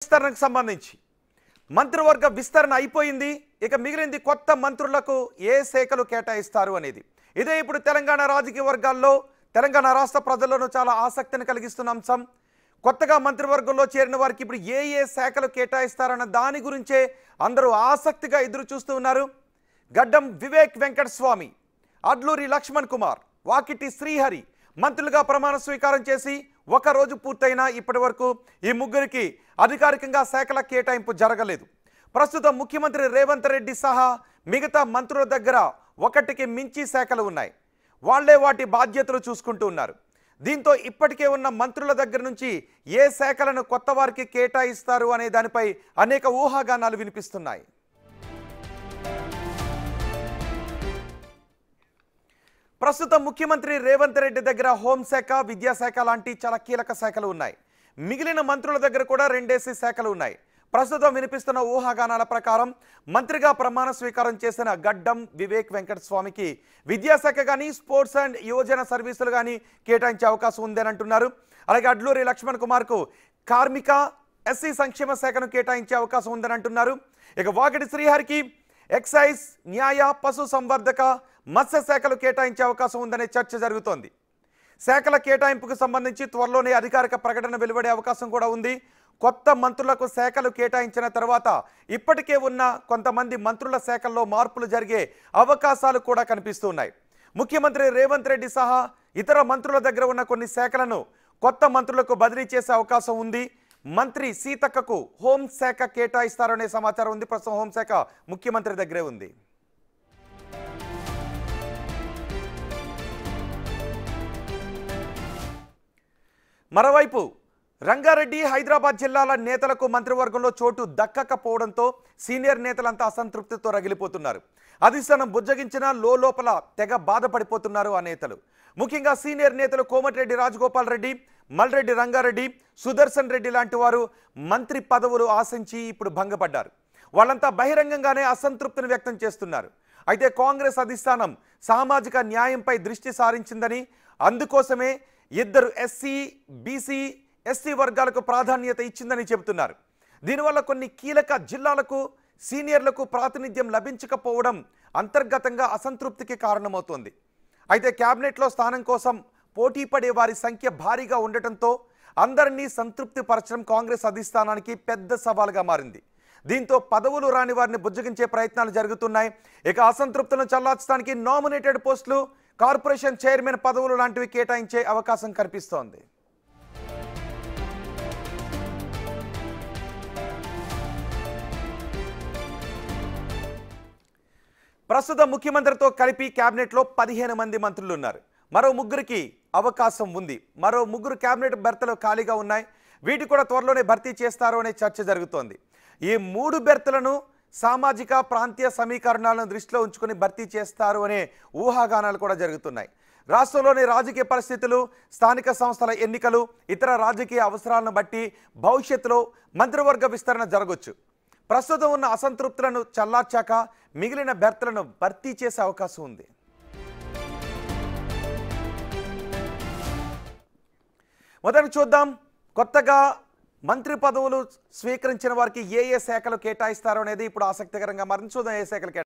విస్తరణకు సంబంధించి మంత్రివర్గ విస్తరణ అయిపోయింది. ఇక మిగిలింది కొత్త మంత్రులకు ఏ శాఖలు కేటాయిస్తారు అనేది. ఇదే ఇప్పుడు తెలంగాణ రాజకీయ వర్గాల్లో తెలంగాణ రాష్ట్ర ప్రజల్లోనూ చాలా ఆసక్తిని కలిగిస్తున్న అంశం. కొత్తగా మంత్రివర్గంలో చేరిన వారికి ఇప్పుడు ఏ శాఖలు కేటాయిస్తారన్న దాని గురించే అందరూ ఆసక్తిగా ఎదురు చూస్తూ ఉన్నారు. గడ్డం వివేక్ వెంకటస్వామి, అడ్లూరి లక్ష్మణ్ కుమార్, వాకిటి శ్రీహరి మంత్రులుగా ప్రమాణ స్వీకారం చేసి ఒక రోజు పూర్తయినా ఇప్పటి వరకు ఈ ముగ్గురికి అధికారికంగా శాఖల కేటాయింపు జరగలేదు. ప్రస్తుతం ముఖ్యమంత్రి రేవంత్ రెడ్డి సహా మిగతా మంత్రుల దగ్గర ఒకటికి మించి శాఖలు ఉన్నాయి. వాళ్లే వాటి బాధ్యతలు చూసుకుంటూ ఉన్నారు. దీంతో ఇప్పటికే ఉన్న మంత్రుల దగ్గర నుంచి ఏ శాఖలను కొత్త వారికి కేటాయిస్తారు అనే దానిపై అనేక ఊహాగానాలు వినిపిస్తున్నాయి. ప్రస్తుతం ముఖ్యమంత్రి రేవంత్ రెడ్డి దగ్గర హోంశాఖ, విద్యాశాఖ లాంటి చాలా కీలక శాఖలు ఉన్నాయి. మిగిలిన మంత్రుల దగ్గర కూడా 2 శాఖలు ఉన్నాయి. ప్రస్తుతం వినిపిస్తున్న ఊహాగానాల ప్రకారం మంత్రిగా ప్రమాణ స్వీకారం చేసిన గడ్డం వివేక్ వెంకటస్వామికి విద్యాశాఖ కానీ స్పోర్ట్స్ అండ్ యువజన సర్వీసులు కానీ కేటాయించే అవకాశం ఉందని అంటున్నారు. అలాగే అడ్లూరి లక్ష్మణ్ కుమార్కు కార్మిక, ఎస్సీ సంక్షేమ శాఖను కేటాయించే అవకాశం ఉందని అంటున్నారు. ఇక వాకిటి శ్రీహరికి ఎక్సైజ్, న్యాయ, పశు సంవర్ధక, మత్స్య శాఖలు కేటాయించే అవకాశం ఉందనే చర్చ జరుగుతోంది. శాఖల కేటాయింపుకు సంబంధించి త్వరలోనే అధికారిక ప్రకటన వెలువడే అవకాశం కూడా ఉంది. కొత్త మంత్రులకు శాఖలు కేటాయించిన తర్వాత ఇప్పటికే ఉన్న కొంతమంది మంత్రుల శాఖల్లో మార్పులు జరిగే అవకాశాలు కూడా కనిపిస్తున్నాయి. ముఖ్యమంత్రి రేవంత్ రెడ్డి సహా ఇతర మంత్రుల దగ్గర ఉన్న కొన్ని శాఖలను కొత్త మంత్రులకు బదిలీ చేసే అవకాశం ఉంది. మంత్రి సీతక్కకు హోంశాఖ కేటాయిస్తారనే సమాచారం ఉంది. ప్రస్తుతం హోంశాఖ ముఖ్యమంత్రి దగ్గరే ఉంది. మరోవైపు రంగారెడ్డి, హైదరాబాద్ జిల్లాల నేతలకు మంత్రివర్గంలో చోటు దక్కకపోవడంతో సీనియర్ నేతలంతా అసంతృప్తితో రగిలిపోతున్నారు. అధిష్టానం బుజ్జగించినా లోపల తెగ బాధపడిపోతున్నారు ఆ నేతలు. ముఖ్యంగా సీనియర్ నేతలు కోమటిరెడ్డి రాజగోపాల్ రెడ్డి, మల్రెడ్డి రంగారెడ్డి, సుదర్శన్ రెడ్డి లాంటి వారు మంత్రి పదవులు ఆశించి ఇప్పుడు భంగపడ్డారు. వాళ్ళంతా బహిరంగంగానే అసంతృప్తిని వ్యక్తం చేస్తున్నారు. అయితే కాంగ్రెస్ అధిష్టానం సామాజిక న్యాయంపై దృష్టి సారించిందని, అందుకోసమే 2 ఎస్సీ, బీసీ, ఎస్సీ వర్గాలకు ప్రాధాన్యత ఇచ్చిందని చెబుతున్నారు. దీనివల్ల కొన్ని కీలక జిల్లాలకు సీనియర్లకు ప్రాతినిధ్యం లభించకపోవడం అంతర్గతంగా అసంతృప్తికి కారణమవుతోంది. అయితే క్యాబినెట్లో స్థానం కోసం పోటీ పడే వారి సంఖ్య భారీగా ఉండటంతో అందరినీ సంతృప్తి పరచడం కాంగ్రెస్ అధిష్టానానికి పెద్ద సవాలుగా మారింది. దీంతో పదవులు రాని వారిని బుజ్జగించే ప్రయత్నాలు జరుగుతున్నాయి. ఇక అసంతృప్తులను చల్లార్చడానికి నామినేటెడ్ పోస్టులు, కార్పొరేషన్ చైర్మన్ పదవులు లాంటివి కేటాయించే అవకాశం కనిపిస్తోంది. ప్రస్తుతం ముఖ్యమంత్రితో కలిపి క్యాబినెట్లో 15 మంది మంత్రులు ఉన్నారు. మరో 3కి అవకాశం ఉంది. మరో 3 క్యాబినెట్ బెర్తలు ఖాళీగా ఉన్నాయి. వీటి కూడా త్వరలోనే భర్తీ చేస్తారు అనే చర్చ జరుగుతోంది. ఈ 3 బెర్తలను సామాజిక, ప్రాంతీయ సమీకరణాలను దృష్టిలో ఉంచుకొని భర్తీ చేస్తారు అనే ఊహాగానాలు కూడా జరుగుతున్నాయి. రాష్ట్రంలోని రాజకీయ పరిస్థితులు, స్థానిక సంస్థల ఎన్నికలు, ఇతర రాజకీయ అవసరాలను బట్టి భవిష్యత్తులో మంత్రివర్గ విస్తరణ జరగవచ్చు. ప్రస్తుతం ఉన్న అసంతృప్తులను చల్లార్చాక మిగిలిన బెర్తలను భర్తీ చేసే అవకాశం ఉంది. మొదట చూద్దాం, కొత్తగా మంత్రి పదవులు స్వీకరించిన వారికి ఏ శాఖలు కేటాయిస్తారో అనేది ఇప్పుడు ఆసక్తికరంగా మారింది. చూద్దాం ఏ శాఖలు